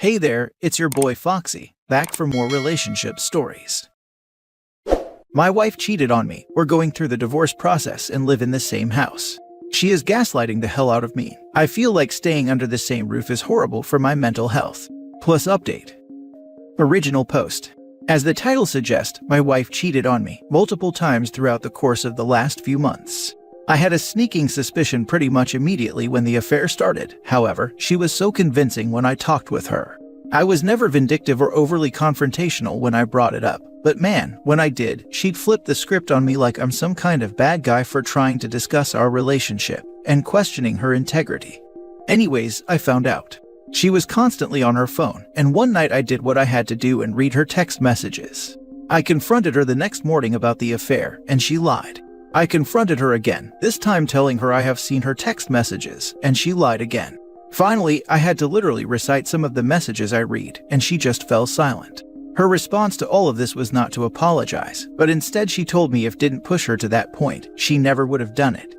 Hey there, it's your boy Foxy, back for more relationship stories. My wife cheated on me. We're going through the divorce process and live in the same house. She is gaslighting the hell out of me. I feel like staying under the same roof is horrible for my mental health. Plus update. Original post. As the title suggests, my wife cheated on me multiple times throughout the course of the last few months. I had a sneaking suspicion pretty much immediately when the affair started. However, she was so convincing when I talked with her. I was never vindictive or overly confrontational when I brought it up, but man, when I did, she'd flip the script on me like I'm some kind of bad guy for trying to discuss our relationship and questioning her integrity. Anyways, I found out. She was constantly on her phone, and one night I did what I had to do and read her text messages. I confronted her the next morning about the affair, and she lied. I confronted her again, this time telling her I have seen her text messages, and she lied again. Finally, I had to literally recite some of the messages I read, and she just fell silent. Her response to all of this was not to apologize, but instead she told me if it didn't push her to that point, she never would have done it.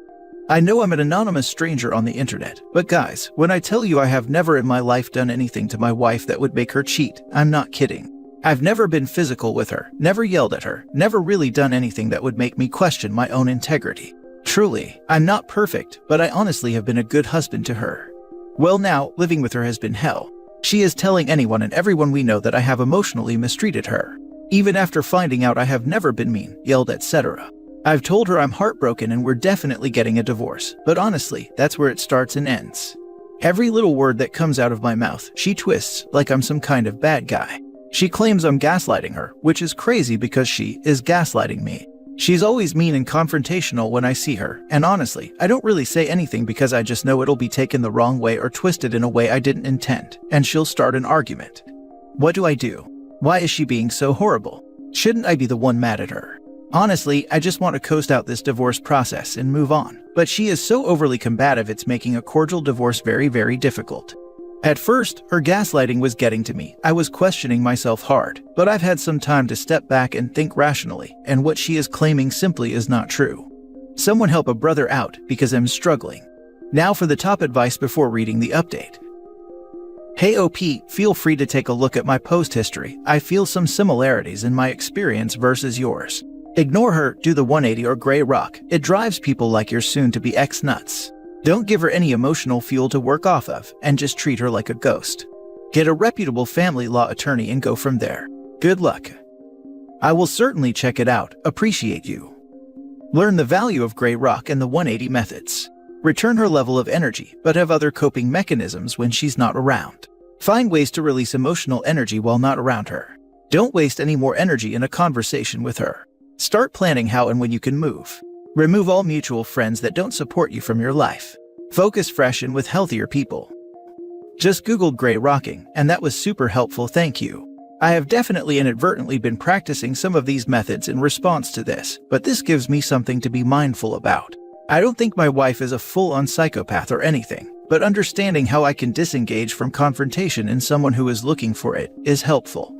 I know I'm an anonymous stranger on the internet, but guys, when I tell you I have never in my life done anything to my wife that would make her cheat, I'm not kidding. I've never been physical with her, never yelled at her, never really done anything that would make me question my own integrity. Truly, I'm not perfect, but I honestly have been a good husband to her. Well now, living with her has been hell. She is telling anyone and everyone we know that I have emotionally mistreated her. Even after finding out I have never been mean, yelled, etc. I've told her I'm heartbroken and we're definitely getting a divorce, but honestly, that's where it starts and ends. Every little word that comes out of my mouth, she twists like I'm some kind of bad guy. She claims I'm gaslighting her, which is crazy because she is gaslighting me. She's always mean and confrontational when I see her, and honestly, I don't really say anything because I just know it'll be taken the wrong way or twisted in a way I didn't intend, and she'll start an argument. What do I do? Why is she being so horrible? Shouldn't I be the one mad at her? Honestly, I just want to coast out this divorce process and move on, but she is so overly combative it's making a cordial divorce very, very difficult. At first, her gaslighting was getting to me. I was questioning myself hard, but I've had some time to step back and think rationally, and what she is claiming simply is not true. Someone help a brother out because I'm struggling. Now for the top advice before reading the update. Hey OP, feel free to take a look at my post history. I feel some similarities in my experience versus yours. Ignore her, do the 180 or gray rock. It drives people like your soon-to-be ex nuts. Don't give her any emotional fuel to work off of, and just treat her like a ghost. Get a reputable family law attorney and go from there. Good luck. I will certainly check it out. Appreciate you. Learn the value of gray rock and the 180 methods. Return her level of energy, but have other coping mechanisms when she's not around. Find ways to release emotional energy while not around her. Don't waste any more energy in a conversation with her. Start planning how and when you can move. Remove all mutual friends that don't support you from your life. Focus fresh and with healthier people. Just Googled gray rocking, and that was super helpful, thank you. I have definitely inadvertently been practicing some of these methods in response to this, but this gives me something to be mindful about. I don't think my wife is a full-on psychopath or anything, but understanding how I can disengage from confrontation in someone who is looking for it is helpful.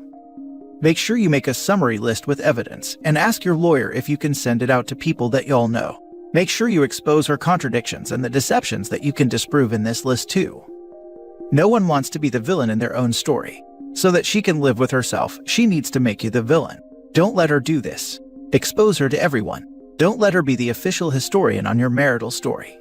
Make sure you make a summary list with evidence and ask your lawyer if you can send it out to people that y'all know. Make sure you expose her contradictions and the deceptions that you can disprove in this list too. No one wants to be the villain in their own story. So that she can live with herself, she needs to make you the villain. Don't let her do this. Expose her to everyone. Don't let her be the official historian on your marital story.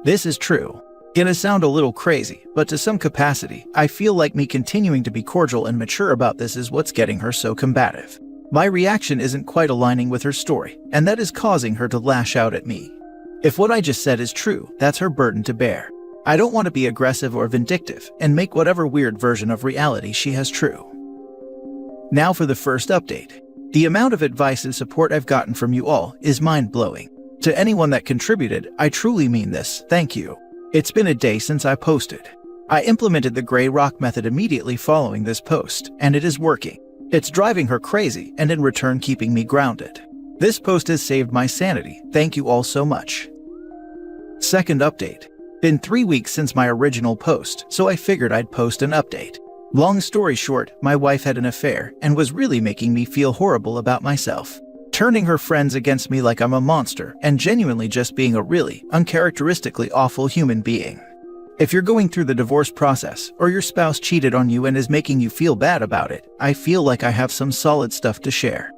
This is true. Gonna sound a little crazy, but to some capacity, I feel like me continuing to be cordial and mature about this is what's getting her so combative. My reaction isn't quite aligning with her story, and that is causing her to lash out at me. If what I just said is true, that's her burden to bear. I don't want to be aggressive or vindictive and make whatever weird version of reality she has true. Now for the first update. The amount of advice and support I've gotten from you all is mind-blowing. To anyone that contributed, I truly mean this, thank you. It's been a day since I posted. I implemented the gray rock method immediately following this post, and it is working. It's driving her crazy and in return keeping me grounded. This post has saved my sanity, thank you all so much. Second update. Been 3 weeks since my original post, so I figured I'd post an update. Long story short, my wife had an affair and was really making me feel horrible about myself. Turning her friends against me like I'm a monster and genuinely just being a really uncharacteristically awful human being. If you're going through the divorce process, or your spouse cheated on you and is making you feel bad about it, I feel like I have some solid stuff to share.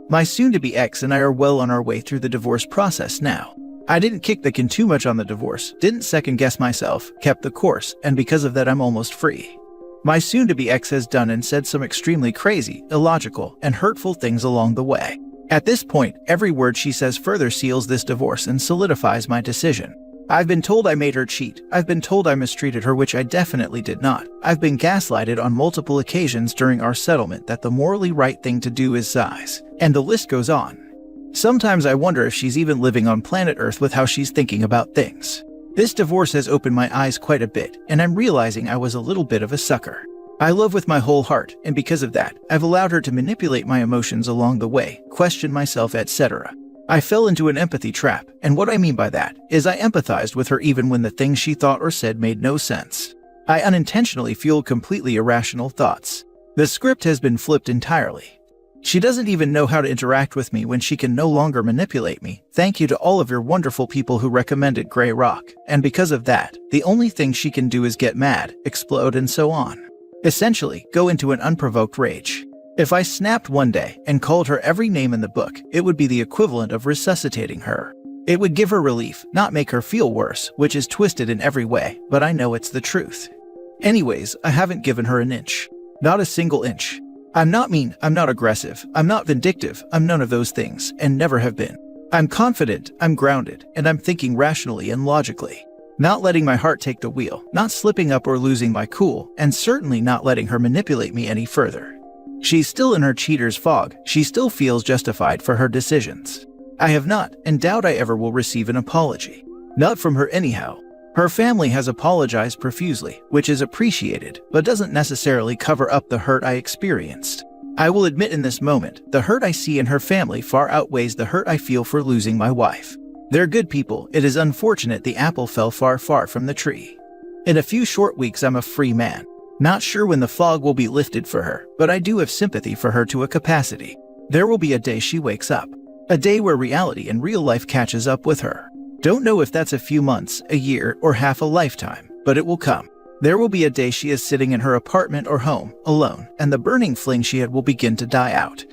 My soon-to-be ex and I are well on our way through the divorce process now. I didn't kick the can too much on the divorce, didn't second-guess myself, kept the course, and because of that I'm almost free. My soon-to-be ex has done and said some extremely crazy, illogical, and hurtful things along the way. At this point, every word she says further seals this divorce and solidifies my decision. I've been told I made her cheat. I've been told I mistreated her, which I definitely did not. I've been gaslighted on multiple occasions during our settlement that the morally right thing to do is size. And the list goes on. Sometimes I wonder if she's even living on planet Earth with how she's thinking about things. This divorce has opened my eyes quite a bit, and I'm realizing I was a little bit of a sucker. I love with my whole heart, and because of that, I've allowed her to manipulate my emotions along the way, question myself, etc. I fell into an empathy trap, and what I mean by that is I empathized with her even when the things she thought or said made no sense. I unintentionally fueled completely irrational thoughts. The script has been flipped entirely. She doesn't even know how to interact with me when she can no longer manipulate me. Thank you to all of your wonderful people who recommended Grey Rock, and because of that, the only thing she can do is get mad, explode, and so on. Essentially, go into an unprovoked rage. If I snapped one day and called her every name in the book, it would be the equivalent of resuscitating her. It would give her relief, not make her feel worse, which is twisted in every way, but I know it's the truth. Anyways, I haven't given her an inch. Not a single inch. I'm not mean, I'm not aggressive, I'm not vindictive, I'm none of those things, and never have been. I'm confident, I'm grounded, and I'm thinking rationally and logically. Not letting my heart take the wheel, not slipping up or losing my cool, and certainly not letting her manipulate me any further. She's still in her cheater's fog. She still feels justified for her decisions. I have not, and doubt I ever will receive an apology. Not from her anyhow. Her family has apologized profusely, which is appreciated, but doesn't necessarily cover up the hurt I experienced. I will admit in this moment, the hurt I see in her family far outweighs the hurt I feel for losing my wife. They're good people. It is unfortunate the apple fell far, far from the tree. In a few short weeks I'm a free man. Not sure when the fog will be lifted for her, but I do have sympathy for her to a capacity. There will be a day she wakes up. A day where reality and real life catches up with her. Don't know if that's a few months, a year, or half a lifetime, but it will come. There will be a day she is sitting in her apartment or home, alone, and the burning fling she had will begin to die out.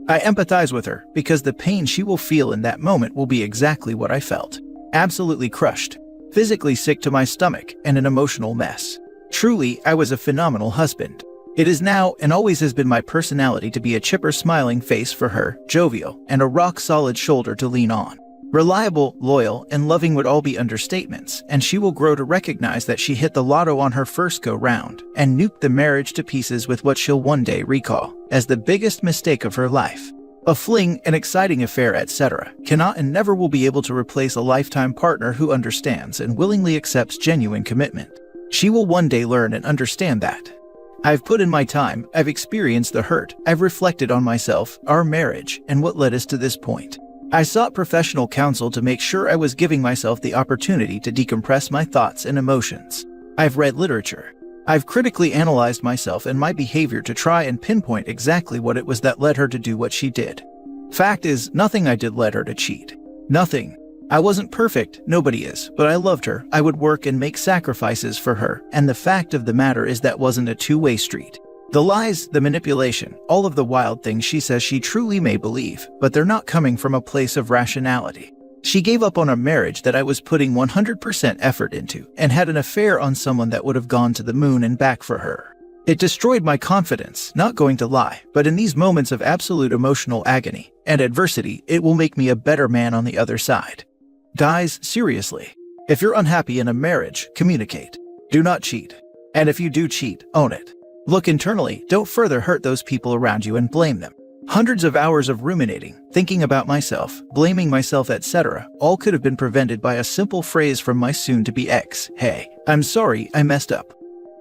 I empathize with her because the pain she will feel in that moment will be exactly what I felt. Absolutely crushed. Physically sick to my stomach and an emotional mess. Truly, I was a phenomenal husband. It is now and always has been my personality to be a chipper smiling face for her, jovial, and a rock-solid shoulder to lean on. Reliable, loyal, and loving would all be understatements, and she will grow to recognize that she hit the lotto on her first go-round and nuked the marriage to pieces with what she'll one day recall as the biggest mistake of her life. A fling, an exciting affair, etc. cannot and never will be able to replace a lifetime partner who understands and willingly accepts genuine commitment. She will one day learn and understand that. I've put in my time, I've experienced the hurt, I've reflected on myself, our marriage, and what led us to this point. I sought professional counsel to make sure I was giving myself the opportunity to decompress my thoughts and emotions. I've read literature. I've critically analyzed myself and my behavior to try and pinpoint exactly what it was that led her to do what she did. Fact is, nothing I did led her to cheat. Nothing. I wasn't perfect, nobody is, but I loved her. I would work and make sacrifices for her, and the fact of the matter is that wasn't a two-way street. The lies, the manipulation, all of the wild things she says she truly may believe, but they're not coming from a place of rationality. She gave up on a marriage that I was putting 100% effort into, and had an affair on someone that would have gone to the moon and back for her. It destroyed my confidence, not going to lie, but in these moments of absolute emotional agony and adversity, it will make me a better man on the other side. Guys, seriously. If you're unhappy in a marriage, communicate. Do not cheat. And if you do cheat, own it. Look internally, don't further hurt those people around you and blame them. Hundreds of hours of ruminating, thinking about myself, blaming myself, etc., all could have been prevented by a simple phrase from my soon-to-be ex. Hey, I'm sorry, I messed up.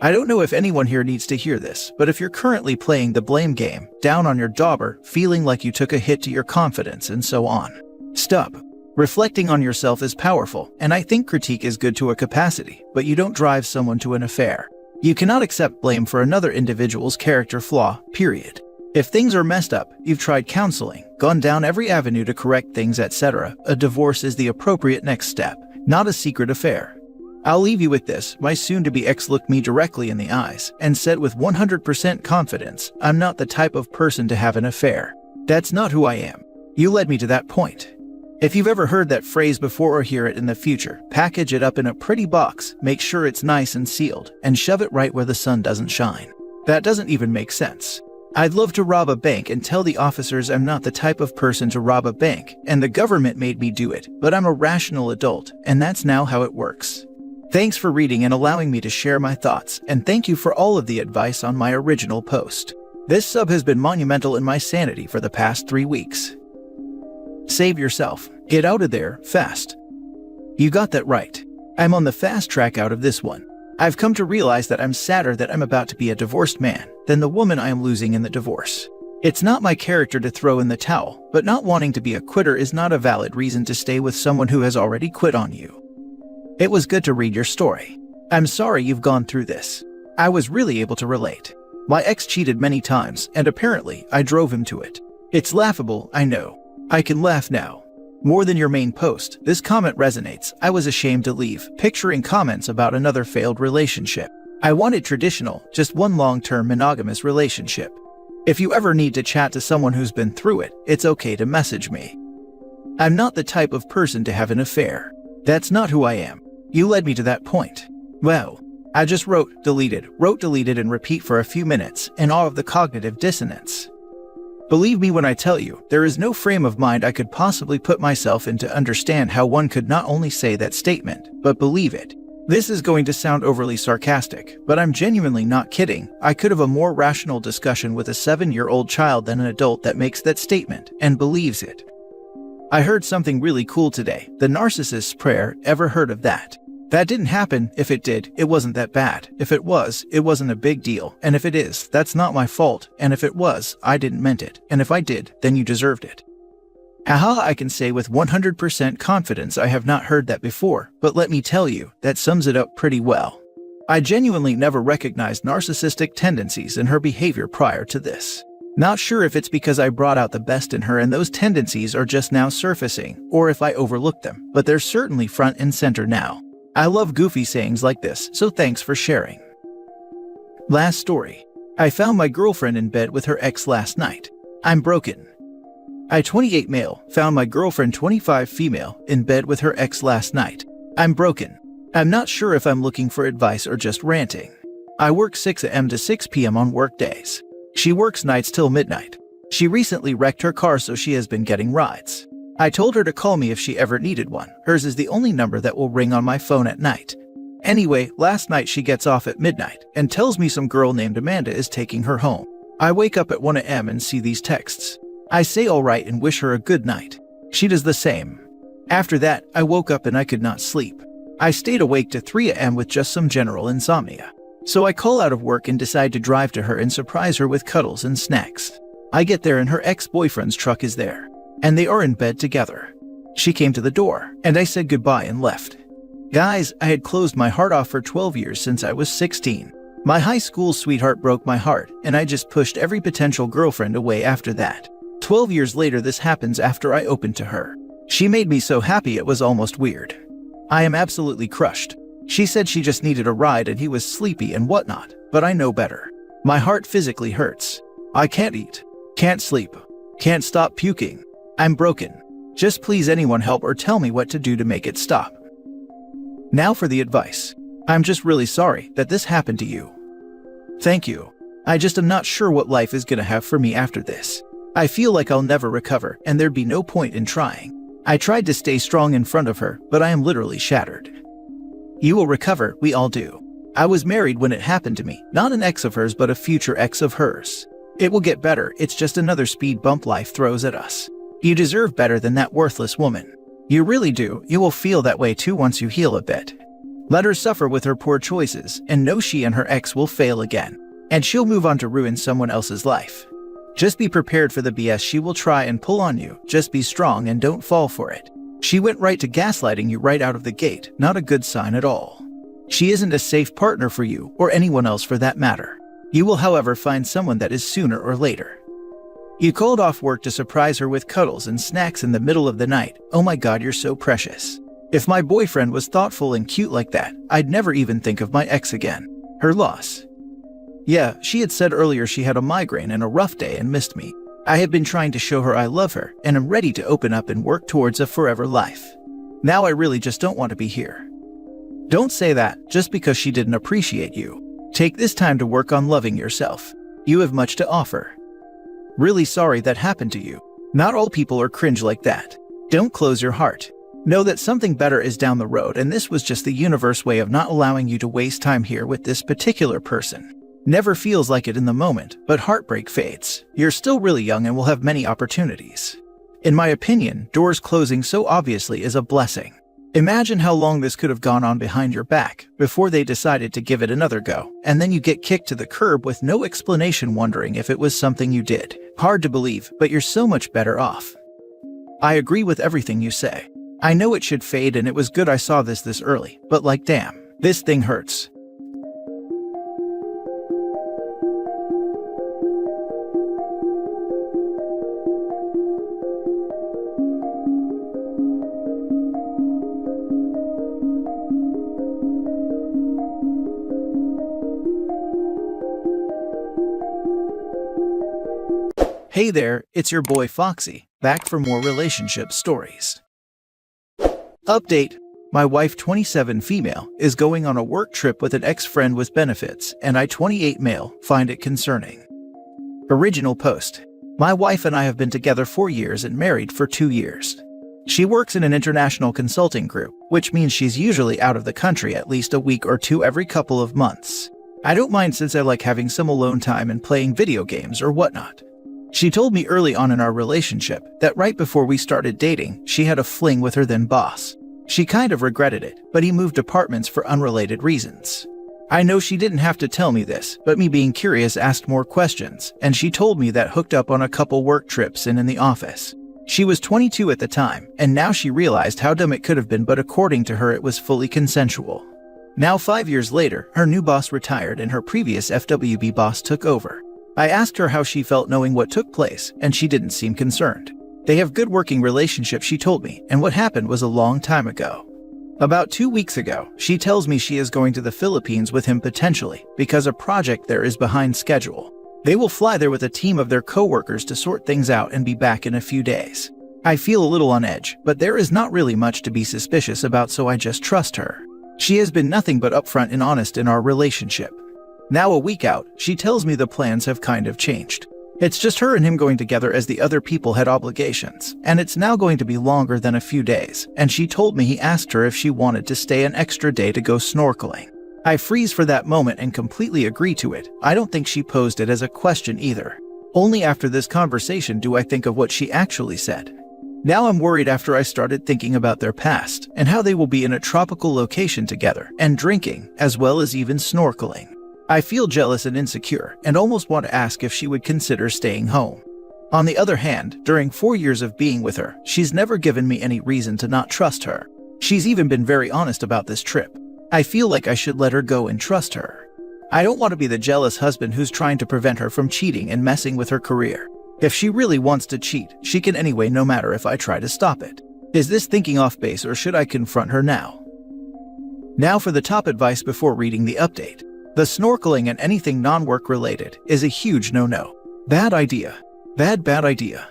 I don't know if anyone here needs to hear this, but if you're currently playing the blame game, down on your dauber, feeling like you took a hit to your confidence and so on, stop. Reflecting on yourself is powerful, and I think critique is good to a capacity, but you don't drive someone to an affair. You cannot accept blame for another individual's character flaw, period. If things are messed up, you've tried counseling, gone down every avenue to correct things, etc., a divorce is the appropriate next step, not a secret affair. I'll leave you with this. My soon-to-be ex looked me directly in the eyes and said with 100% confidence, "I'm not the type of person to have an affair. That's not who I am." You led me to that point. If you've ever heard that phrase before or hear it in the future, package it up in a pretty box, make sure it's nice and sealed, and shove it right where the sun doesn't shine. That doesn't even make sense. I'd love to rob a bank and tell the officers I'm not the type of person to rob a bank, and the government made me do it, but I'm a rational adult, and that's now how it works. Thanks for reading and allowing me to share my thoughts, and thank you for all of the advice on my original post. This sub has been monumental in my sanity for the past 3 weeks. Save yourself. Get out of there, fast. You got that right. I'm on the fast track out of this one. I've come to realize that I'm sadder that I'm about to be a divorced man than the woman I am losing in the divorce. It's not my character to throw in the towel, but not wanting to be a quitter is not a valid reason to stay with someone who has already quit on you. It was good to read your story. I'm sorry you've gone through this. I was really able to relate. My ex cheated many times, and apparently I drove him to it. It's laughable, I know. I can laugh now. More than your main post, this comment resonates. I was ashamed to leave, picturing comments about another failed relationship. I wanted traditional, just one long-term monogamous relationship. If you ever need to chat to someone who's been through it, it's okay to message me. I'm not the type of person to have an affair. That's not who I am. You led me to that point. Well, I just wrote, deleted, and repeat for a few minutes, and all of the cognitive dissonance. Believe me when I tell you, there is no frame of mind I could possibly put myself in to understand how one could not only say that statement, but believe it. This is going to sound overly sarcastic, but I'm genuinely not kidding. I could have a more rational discussion with a 7-year-old child than an adult that makes that statement and believes it. I heard something really cool today, the narcissist's prayer. Ever heard of that? That didn't happen. If it did, it wasn't that bad. If it was, it wasn't a big deal. And if it is, that's not my fault. And if it was, I didn't meant it. And if I did, then you deserved it. Haha, I can say with 100% confidence I have not heard that before, but let me tell you, that sums it up pretty well. I genuinely never recognized narcissistic tendencies in her behavior prior to this. Not sure if it's because I brought out the best in her and those tendencies are just now surfacing, or if I overlooked them, but they're certainly front and center now. I love goofy sayings like this, so thanks for sharing. Last story. I found my girlfriend in bed with her ex last night. I'm broken. I, 28 male, found my girlfriend 25 female in bed with her ex last night. I'm broken. I'm not sure if I'm looking for advice or just ranting. I work 6 a.m. to 6 p.m. on work days. She works nights till midnight. She recently wrecked her car, so she has been getting rides. I told her to call me if she ever needed one. Hers is the only number that will ring on my phone at night. Anyway, last night she gets off at midnight and tells me some girl named Amanda is taking her home. I wake up at 1 a.m. and see these texts. I say alright and wish her a good night. She does the same. After that, I woke up and I could not sleep. I stayed awake to 3 a.m. with just some general insomnia. So I call out of work and decide to drive to her and surprise her with cuddles and snacks. I get there and her ex-boyfriend's truck is there. And they are in bed together. She came to the door, and I said goodbye and left. Guys, I had closed my heart off for 12 years since I was 16. My high school sweetheart broke my heart, and I just pushed every potential girlfriend away after that. 12 years later this happens after I opened to her. She made me so happy it was almost weird. I am absolutely crushed. She said she just needed a ride and he was sleepy and whatnot, but I know better. My heart physically hurts. I can't eat, can't sleep, can't stop puking. I'm broken. Just please anyone help or tell me what to do to make it stop. Now for the advice. I'm just really sorry that this happened to you. Thank you. I just am not sure what life is gonna have for me after this. I feel like I'll never recover and there'd be no point in trying. I tried to stay strong in front of her, but I am literally shattered. You will recover, we all do. I was married when it happened to me, not an ex of hers but a future ex of hers. It will get better, it's just another speed bump life throws at us. You deserve better than that worthless woman. You really do. You will feel that way too once you heal a bit. Let her suffer with her poor choices, and know she and her ex will fail again. And she'll move on to ruin someone else's life. Just be prepared for the BS she will try and pull on you. Just be strong and don't fall for it. She went right to gaslighting you right out of the gate, not a good sign at all. She isn't a safe partner for you, or anyone else for that matter. You will however find someone that is sooner or later. You called off work to surprise her with cuddles and snacks in the middle of the night. Oh my god, you're so precious. If my boyfriend was thoughtful and cute like that, I'd never even think of my ex again. Her loss. Yeah, she had said earlier she had a migraine and a rough day and missed me. I have been trying to show her I love her and am ready to open up and work towards a forever life. Now I really just don't want to be here. Don't say that just because she didn't appreciate you. Take this time to work on loving yourself. You have much to offer. Really sorry that happened to you. Not all people are cringe like that. Don't close your heart. Know that something better is down the road, and this was just the universe way of not allowing you to waste time here with this particular person. Never feels like it in the moment, but heartbreak fades. You're still really young and will have many opportunities. In my opinion, doors closing so obviously is a blessing. Imagine how long this could have gone on behind your back before they decided to give it another go, and then you get kicked to the curb with no explanation, wondering if it was something you did. Hard to believe, but you're so much better off. I agree with everything you say. I know it should fade, and it was good I saw this early, but like damn, this thing hurts. Hey there, it's your boy Foxy, back for more relationship stories. Update. My wife, 27 female, is going on a work trip with an ex-friend with benefits, and I, 28 male, find it concerning. Original post. My wife and I have been together 4 years and married for 2 years. She works in an international consulting group, which means she's usually out of the country at least a week or two every couple of months. I don't mind since I like having some alone time and playing video games or whatnot. She told me early on in our relationship that right before we started dating, she had a fling with her then boss. She kind of regretted it, but he moved apartments for unrelated reasons. I know she didn't have to tell me this, but me being curious asked more questions, and she told me that hooked up on a couple work trips and in the office. She was 22 at the time, and now she realized how dumb it could have been, but according to her it was fully consensual. Now 5 years later, her new boss retired and her previous FWB boss took over. I asked her how she felt knowing what took place, and she didn't seem concerned. They have good working relationship, she told me, and what happened was a long time ago. About 2 weeks ago, she tells me she is going to the Philippines with him potentially, because a project there is behind schedule. They will fly there with a team of their co-workers to sort things out and be back in a few days. I feel a little on edge, but there is not really much to be suspicious about, so I just trust her. She has been nothing but upfront and honest in our relationship. Now a week out, she tells me the plans have kind of changed. It's just her and him going together as the other people had obligations, and it's now going to be longer than a few days, and she told me he asked her if she wanted to stay an extra day to go snorkeling. I freeze for that moment and completely agree to it. I don't think she posed it as a question either. Only after this conversation do I think of what she actually said. Now I'm worried after I started thinking about their past, and how they will be in a tropical location together, and drinking, as well as even snorkeling. I feel jealous and insecure, and almost want to ask if she would consider staying home. On the other hand, during 4 years of being with her, she's never given me any reason to not trust her. She's even been very honest about this trip. I feel like I should let her go and trust her. I don't want to be the jealous husband who's trying to prevent her from cheating and messing with her career. If she really wants to cheat, she can anyway, no matter if I try to stop it. Is this thinking off base, or should I confront her now? Now for the top advice before reading the update. The snorkeling and anything non-work related is a huge no-no. Bad idea. Bad idea.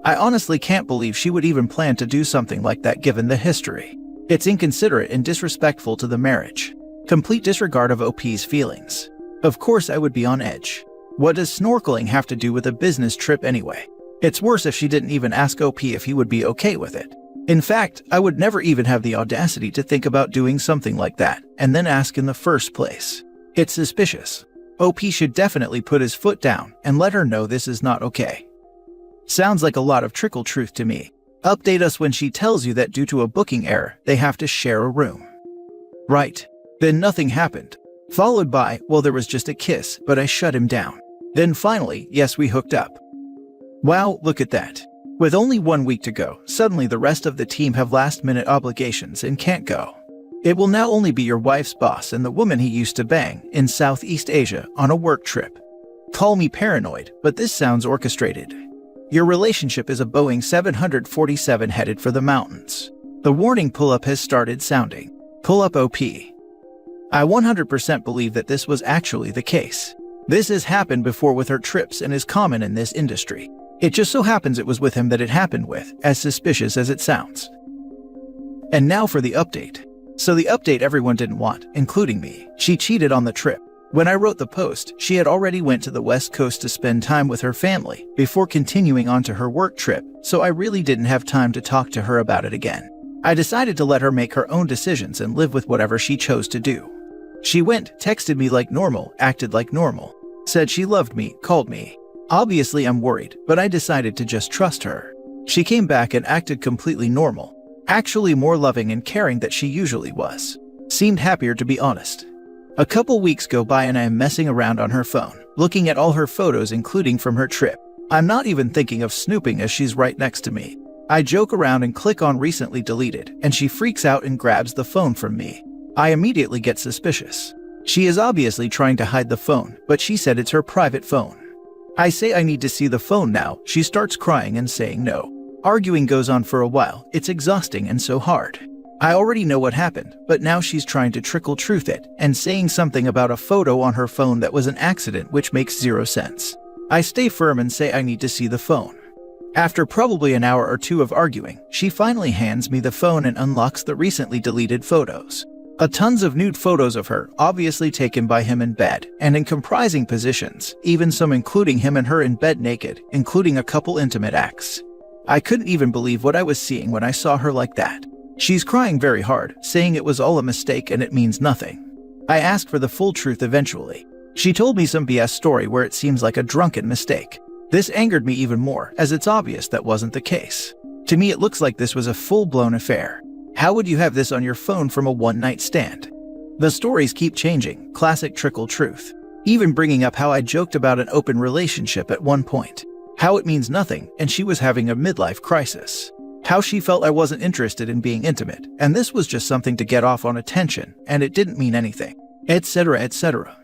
I honestly can't believe she would even plan to do something like that given the history. It's inconsiderate and disrespectful to the marriage. Complete disregard of OP's feelings. Of course I would be on edge. What does snorkeling have to do with a business trip anyway? It's worse if she didn't even ask OP if he would be okay with it. In fact, I would never even have the audacity to think about doing something like that, and then ask in the first place. It's suspicious. OP should definitely put his foot down and let her know this is not okay. Sounds like a lot of trickle truth to me. Update us when she tells you that due to a booking error, they have to share a room. Right. Then nothing happened. Followed by, well, there was just a kiss, but I shut him down. Then finally, yes, we hooked up. Wow, look at that. With only 1 week to go, suddenly the rest of the team have last-minute obligations and can't go. It will now only be your wife's boss and the woman he used to bang in Southeast Asia on a work trip. Call me paranoid, but this sounds orchestrated. Your relationship is a Boeing 747 headed for the mountains. The warning pull-up has started sounding. Pull-up OP. I 100% believe that this was actually the case. This has happened before with her trips and is common in this industry. It just so happens it was with him that it happened with, as suspicious as it sounds. And now for the update. So the update everyone didn't want, including me. She cheated on the trip. When I wrote the post, she had already went to the West Coast to spend time with her family before continuing on to her work trip, so I really didn't have time to talk to her about it again. I decided to let her make her own decisions and live with whatever she chose to do. She went, texted me like normal, acted like normal, said she loved me, called me. Obviously I'm worried, but I decided to just trust her. She came back and acted completely normal, actually more loving and caring than she usually was. Seemed happier, to be honest. A couple weeks go by and I am messing around on her phone, looking at all her photos including from her trip. I'm not even thinking of snooping as she's right next to me. I joke around and click on recently deleted, and she freaks out and grabs the phone from me. I immediately get suspicious. She is obviously trying to hide the phone, but she said it's her private phone. I say I need to see the phone now. She starts crying and saying no. Arguing goes on for a while. It's exhausting and so hard. I already know what happened, but now she's trying to trickle truth it and saying something about a photo on her phone that was an accident, which makes zero sense. I stay firm and say I need to see the phone. After probably an hour or two of arguing, she finally hands me the phone and unlocks the recently deleted photos. Tons of nude photos of her, obviously taken by him in bed, and in comprising positions, even some including him and her in bed naked, including a couple intimate acts. I couldn't even believe what I was seeing when I saw her like that. She's crying very hard, saying it was all a mistake and it means nothing. I asked for the full truth eventually. She told me some BS story where it seems like a drunken mistake. This angered me even more, as it's obvious that wasn't the case. To me it looks like this was a full-blown affair. How would you have this on your phone from a one-night stand? The stories keep changing, classic trickle truth. Even bringing up how I joked about an open relationship at one point. How it means nothing, and she was having a midlife crisis. How she felt I wasn't interested in being intimate, and this was just something to get off on attention, and it didn't mean anything, etc., etc.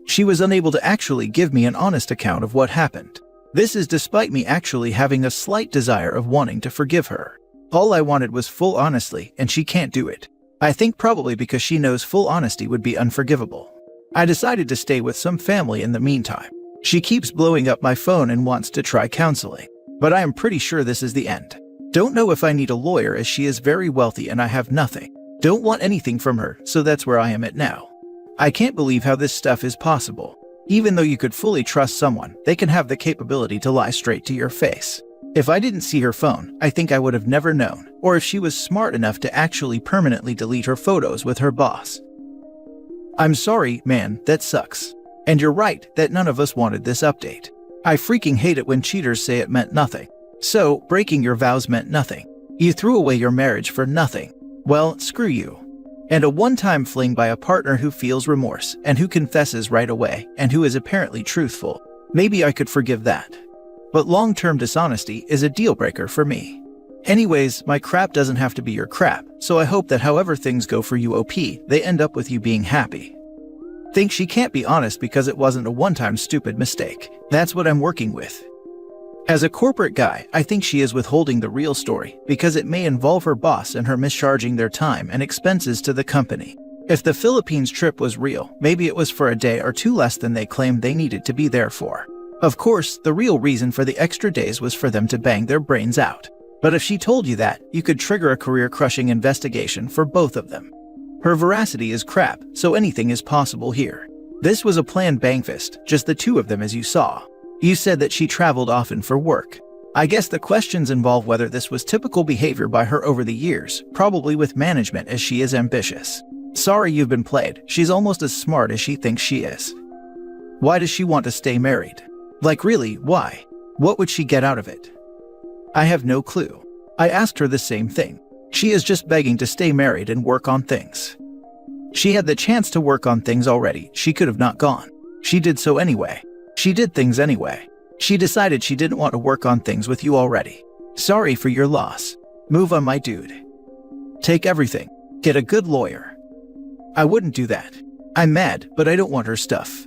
She was unable to actually give me an honest account of what happened. This is despite me actually having a slight desire of wanting to forgive her. All I wanted was full honesty, and she can't do it. I think probably because she knows full honesty would be unforgivable. I decided to stay with some family in the meantime. She keeps blowing up my phone and wants to try counseling, but I am pretty sure this is the end. Don't know if I need a lawyer as she is very wealthy and I have nothing. Don't want anything from her, so that's where I am at now. I can't believe how this stuff is possible. Even though you could fully trust someone, they can have the capability to lie straight to your face. If I didn't see her phone, I think I would have never known, or if she was smart enough to actually permanently delete her photos with her boss. I'm sorry, man, that sucks. And you're right that none of us wanted this update. I freaking hate it when cheaters say it meant nothing. So, breaking your vows meant nothing. You threw away your marriage for nothing. Well, screw you. And a one-time fling by a partner who feels remorse, and who confesses right away, and who is apparently truthful. Maybe I could forgive that. But long-term dishonesty is a deal-breaker for me. Anyways, my crap doesn't have to be your crap, so I hope that however things go for you OP, they end up with you being happy. Think she can't be honest because it wasn't a one-time stupid mistake. That's what I'm working with. As a corporate guy, I think she is withholding the real story because it may involve her boss and her mischarging their time and expenses to the company. If the Philippines trip was real, maybe it was for a day or two less than they claimed they needed to be there for. Of course, the real reason for the extra days was for them to bang their brains out. But if she told you that, you could trigger a career-crushing investigation for both of them. Her veracity is crap, so anything is possible here. This was a planned bangfist, just the two of them as you saw. You said that she traveled often for work. I guess the questions involve whether this was typical behavior by her over the years, probably with management as she is ambitious. Sorry you've been played, she's almost as smart as she thinks she is. Why does she want to stay married? Like really, why? What would she get out of it? I have no clue. I asked her the same thing. She is just begging to stay married and work on things. She had the chance to work on things already, she could have not gone. She did so anyway. She did things anyway. She decided she didn't want to work on things with you already. Sorry for your loss. Move on, my dude. Take everything. Get a good lawyer. I wouldn't do that. I'm mad, but I don't want her stuff.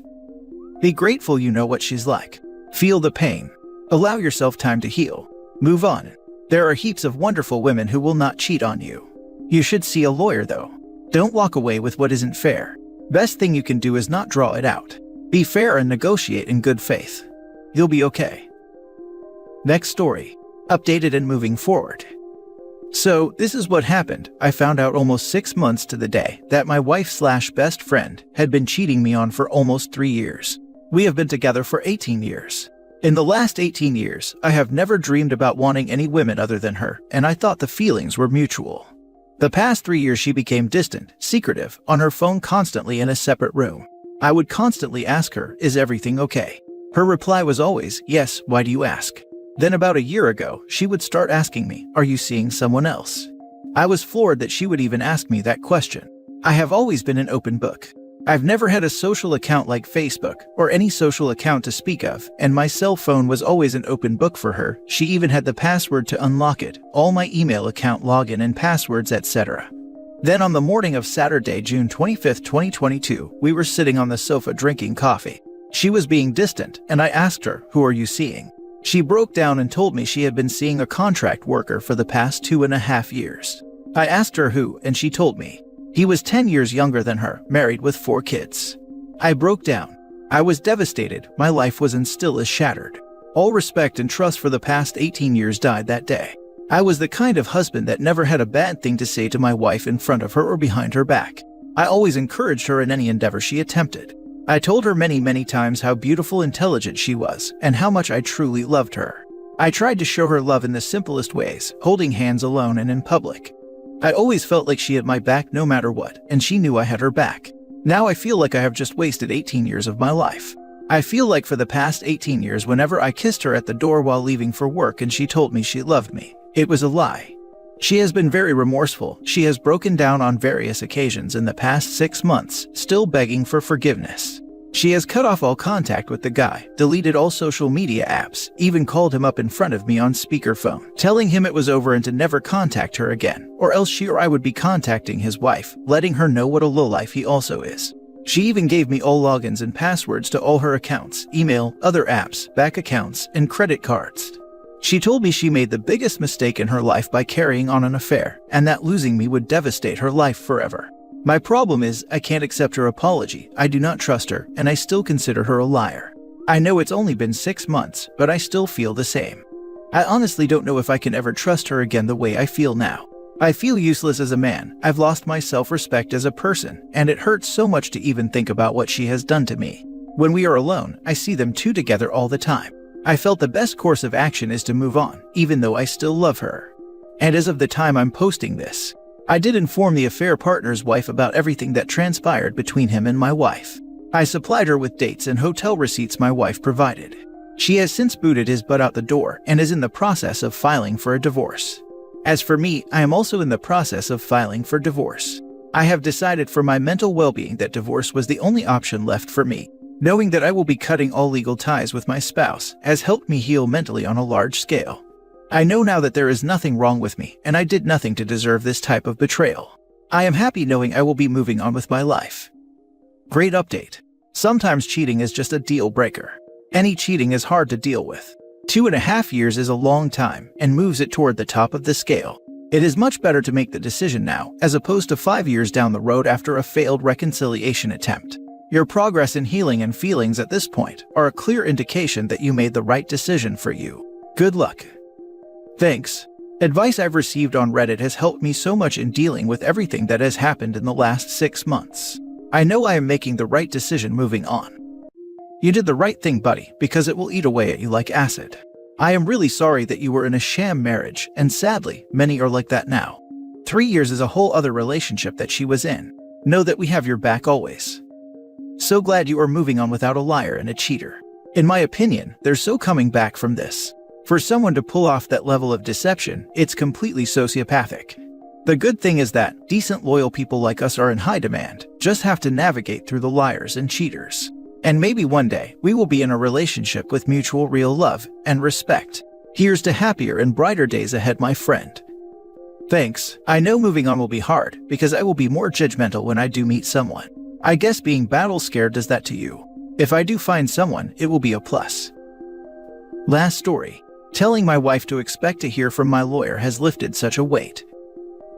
Be grateful you know what she's like. Feel the pain. Allow yourself time to heal. Move on. There are heaps of wonderful women who will not cheat on you. You should see a lawyer though. Don't walk away with what isn't fair. Best thing you can do is not draw it out. Be fair and negotiate in good faith. You'll be okay. Next story. Updated and moving forward. So, this is what happened. I found out almost 6 months to the day that my wife/best friend had been cheating me on for almost 3 years. We have been together for 18 years. In the last 18 years, I have never dreamed about wanting any women other than her, and I thought the feelings were mutual. The past 3 years she became distant, secretive, on her phone constantly in a separate room. I would constantly ask her, "Is everything okay?" Her reply was always, "Yes, why do you ask?" Then about a year ago, she would start asking me, "Are you seeing someone else?" I was floored that she would even ask me that question. I have always been an open book. I've never had a social account like Facebook, or any social account to speak of, and my cell phone was always an open book for her. She even had the password to unlock it, all my email account login and passwords, etc. Then on the morning of Saturday, June 25, 2022, we were sitting on the sofa drinking coffee. She was being distant, and I asked her, "Who are you seeing?" She broke down and told me she had been seeing a contract worker for the past 2.5 years. I asked her who, and she told me. He was 10 years younger than her, married with 4 kids. I broke down. I was devastated. My life was and still is shattered. All respect and trust for the past 18 years died that day. I was the kind of husband that never had a bad thing to say to my wife in front of her or behind her back. I always encouraged her in any endeavor she attempted. I told her many times how beautiful, intelligent she was, and how much I truly loved her. I tried to show her love in the simplest ways, holding hands alone and in public. I always felt like she had my back no matter what, and she knew I had her back. Now I feel like I have just wasted 18 years of my life. I feel like for the past 18 years, whenever I kissed her at the door while leaving for work and she told me she loved me, it was a lie. She has been very remorseful. She has broken down on various occasions in the past 6 months, still begging for forgiveness. She has cut off all contact with the guy, deleted all social media apps, even called him up in front of me on speakerphone, telling him it was over and to never contact her again, or else she or I would be contacting his wife, letting her know what a lowlife he also is. She even gave me all logins and passwords to all her accounts, email, other apps, bank accounts, and credit cards. She told me she made the biggest mistake in her life by carrying on an affair, and that losing me would devastate her life forever. My problem is, I can't accept her apology. I do not trust her, and I still consider her a liar. I know it's only been 6 months, but I still feel the same. I honestly don't know if I can ever trust her again the way I feel now. I feel useless as a man. I've lost my self-respect as a person, and it hurts so much to even think about what she has done to me. When we are alone, I see them two together all the time. I felt the best course of action is to move on, even though I still love her. And as of the time I'm posting this, I did inform the affair partner's wife about everything that transpired between him and my wife. I supplied her with dates and hotel receipts my wife provided. She has since booted his butt out the door and is in the process of filing for a divorce. As for me, I am also in the process of filing for divorce. I have decided for my mental well-being that divorce was the only option left for me. Knowing that I will be cutting all legal ties with my spouse has helped me heal mentally on a large scale. I know now that there is nothing wrong with me, and I did nothing to deserve this type of betrayal. I am happy knowing I will be moving on with my life. Great update. Sometimes cheating is just a deal breaker. Any cheating is hard to deal with. 2.5 years is a long time and moves it toward the top of the scale. It is much better to make the decision now, as opposed to 5 years down the road after a failed reconciliation attempt. Your progress in healing and feelings at this point are a clear indication that you made the right decision for you. Good luck. Thanks. Advice I've received on Reddit has helped me so much in dealing with everything that has happened in the last 6 months. I know I am making the right decision moving on. You did the right thing, buddy, because it will eat away at you like acid. I am really sorry that you were in a sham marriage, and sadly, many are like that now. 3 years is a whole other relationship that she was in. Know that we have your back always. So glad you are moving on without a liar and a cheater. In my opinion, there's so coming back from this. For someone to pull off that level of deception, it's completely sociopathic. The good thing is that decent, loyal people like us are in high demand, just have to navigate through the liars and cheaters. And maybe one day, we will be in a relationship with mutual real love and respect. Here's to happier and brighter days ahead, my friend. Thanks. I know moving on will be hard, because I will be more judgmental when I do meet someone. I guess being battle scared does that to you. If I do find someone, it will be a plus. Last story. Telling my wife to expect to hear from my lawyer has lifted such a weight.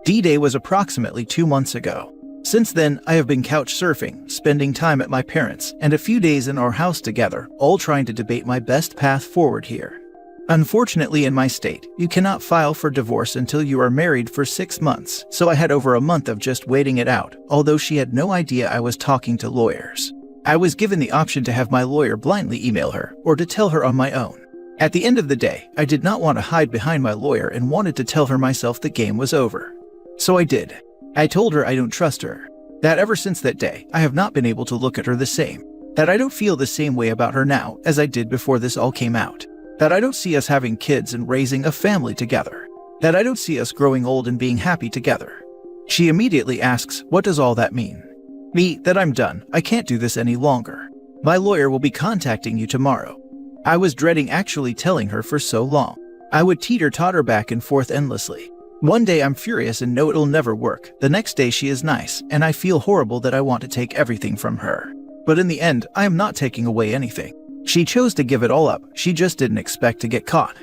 D-Day was approximately 2 months ago. Since then, I have been couch surfing, spending time at my parents', and a few days in our house together, all trying to debate my best path forward here. Unfortunately, in my state, you cannot file for divorce until you are married for 6 months, so I had over a month of just waiting it out, although she had no idea I was talking to lawyers. I was given the option to have my lawyer blindly email her, or to tell her on my own. At the end of the day, I did not want to hide behind my lawyer and wanted to tell her myself the game was over. So I did. I told her I don't trust her. That ever since that day, I have not been able to look at her the same. That I don't feel the same way about her now as I did before this all came out. That I don't see us having kids and raising a family together. That I don't see us growing old and being happy together. She immediately asks, what does all that mean? Me, that I'm done. I can't do this any longer. My lawyer will be contacting you tomorrow. I was dreading actually telling her for so long. I would teeter-totter back and forth endlessly. One day I'm furious and know it'll never work. The next day she is nice, and I feel horrible that I want to take everything from her. But in the end, I am not taking away anything. She chose to give it all up. She just didn't expect to get caught.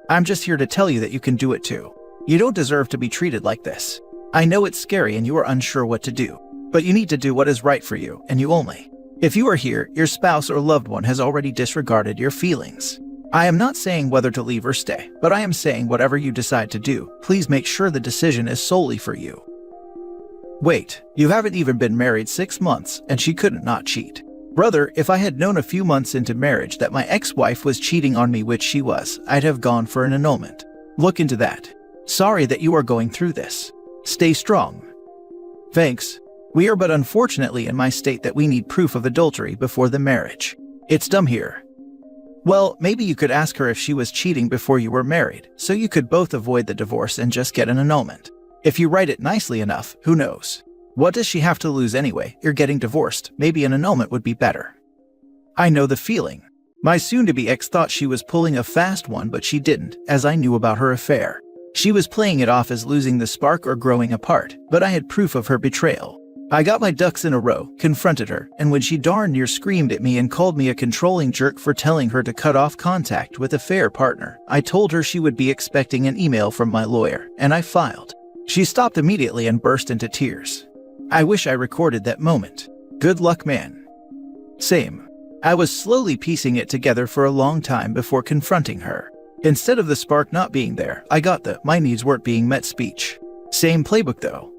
I'm just here to tell you that you can do it too. You don't deserve to be treated like this. I know it's scary and you are unsure what to do, but you need to do what is right for you, and you only. If you are here, your spouse or loved one has already disregarded your feelings. I am not saying whether to leave or stay, but I am saying whatever you decide to do, please make sure the decision is solely for you. Wait, you haven't even been married 6 months, and she couldn't not cheat. Brother, if I had known a few months into marriage that my ex-wife was cheating on me, which she was, I'd have gone for an annulment. Look into that. Sorry that you are going through this. Stay strong. Thanks. We are but unfortunately in my state that we need proof of adultery before the marriage. It's dumb here. Well, maybe you could ask her if she was cheating before you were married, so you could both avoid the divorce and just get an annulment. If you write it nicely enough, who knows? What does she have to lose anyway? You're getting divorced. Maybe an annulment would be better. I know the feeling. My soon-to-be ex thought she was pulling a fast one, but she didn't, as I knew about her affair. She was playing it off as losing the spark or growing apart, but I had proof of her betrayal. I got my ducks in a row, confronted her, and when she darn near screamed at me and called me a controlling jerk for telling her to cut off contact with a fair partner, I told her she would be expecting an email from my lawyer, and I filed. She stopped immediately and burst into tears. I wish I recorded that moment. Good luck, man. Same. I was slowly piecing it together for a long time before confronting her. Instead of the spark not being there, I got the "my needs weren't being met" speech. Same playbook though.